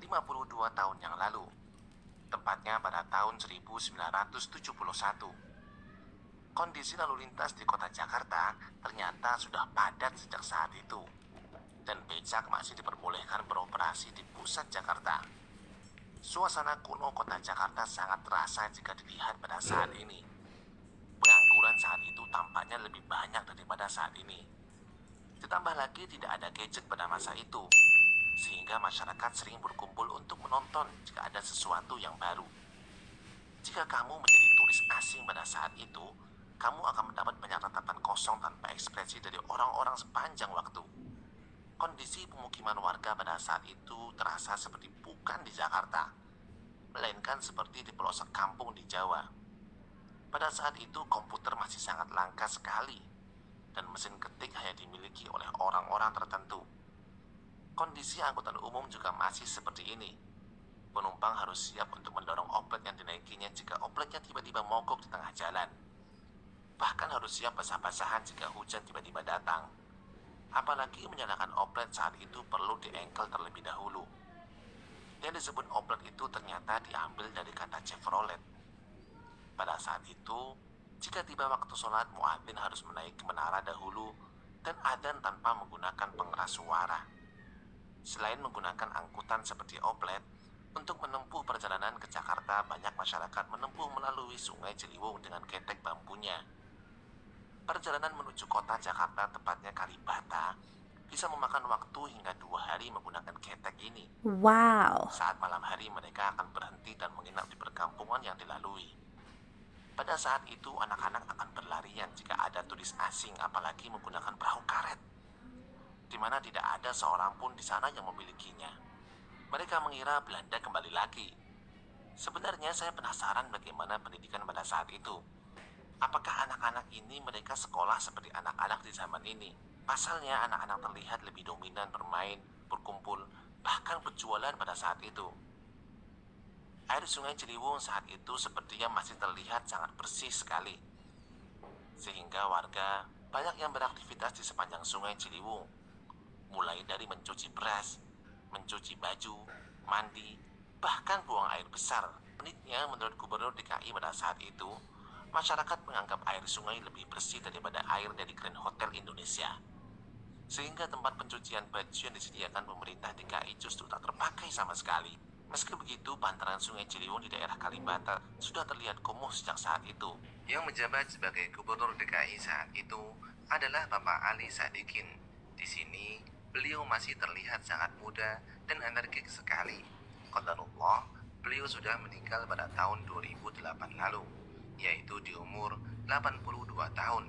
52 tahun yang lalu, tepatnya pada tahun 1971. Kondisi lalu lintas di kota Jakarta ternyata sudah padat sejak saat itu, dan becak masih diperbolehkan beroperasi di pusat Jakarta. Suasana kuno kota Jakarta sangat terasa jika dilihat pada saat ini. Pengangguran saat itu tampaknya lebih banyak daripada saat ini. Ditambah lagi tidak ada gadget pada masa itu, sehingga masyarakat sering berkumpul untuk menonton jika ada sesuatu yang baru. Jika kamu menjadi turis asing pada saat itu, kamu akan mendapat banyak tatapan kosong tanpa ekspresi dari orang-orang sepanjang waktu. Kondisi pemukiman warga pada saat itu terasa seperti bukan di Jakarta, melainkan seperti di pelosok kampung di Jawa. Pada saat itu komputer masih sangat langka sekali, dan mesin ketik hanya dimiliki oleh orang-orang tertentu. Kondisi angkutan umum juga masih seperti ini. Penumpang harus siap untuk mendorong oplet yang dinaikinya jika opletnya tiba-tiba mogok di tengah jalan. Bahkan harus siap basah-basahan jika hujan tiba-tiba datang. Apalagi menyalakan oplet saat itu perlu diengkel terlebih dahulu. Yang disebut oplet itu ternyata diambil dari kata Chevrolet. Pada saat itu, jika tiba waktu sholat, muadzin harus menaiki menara dahulu dan adzan tanpa menggunakan pengeras suara. Selain menggunakan angkutan seperti oplet, untuk menempuh perjalanan ke Jakarta, banyak masyarakat menempuh melalui Sungai Ciliwung dengan ketek bambunya. Perjalanan menuju kota Jakarta, tepatnya Kalibata, bisa memakan waktu hingga 2 hari menggunakan ketek ini. Wow. Saat malam hari mereka akan berhenti dan menginap di perkampungan yang dilalui. Pada saat itu anak-anak akan berlarian jika ada turis asing, apalagi menggunakan perahu karet, di mana tidak ada seorang pun di sana yang memilikinya. Mereka mengira Belanda kembali lagi. Sebenarnya saya penasaran bagaimana pendidikan pada saat itu. Apakah anak-anak ini mereka sekolah seperti anak-anak di zaman ini? Pasalnya anak-anak terlihat lebih dominan bermain, berkumpul, bahkan berjualan pada saat itu. Air Sungai Ciliwung saat itu sepertinya masih terlihat sangat bersih sekali, sehingga warga banyak yang beraktivitas di sepanjang Sungai Ciliwung, mulai dari mencuci beras, mencuci baju, mandi, bahkan buang air besar. Uniknya, menurut Gubernur DKI pada saat itu, masyarakat menganggap air sungai lebih bersih daripada air dari Grand Hotel Indonesia. Sehingga tempat pencucian baju yang disediakan pemerintah DKI justru tak terpakai sama sekali. Meski begitu, bantaran Sungai Ciliwung di daerah Kalibata sudah terlihat kumuh sejak saat itu. Yang menjabat sebagai Gubernur DKI saat itu adalah Bapak Ali Sadikin. Di sini, beliau masih terlihat sangat muda dan energik sekali. Qadarullah, beliau sudah meninggal pada tahun 2008 lalu, yaitu di umur 82 tahun.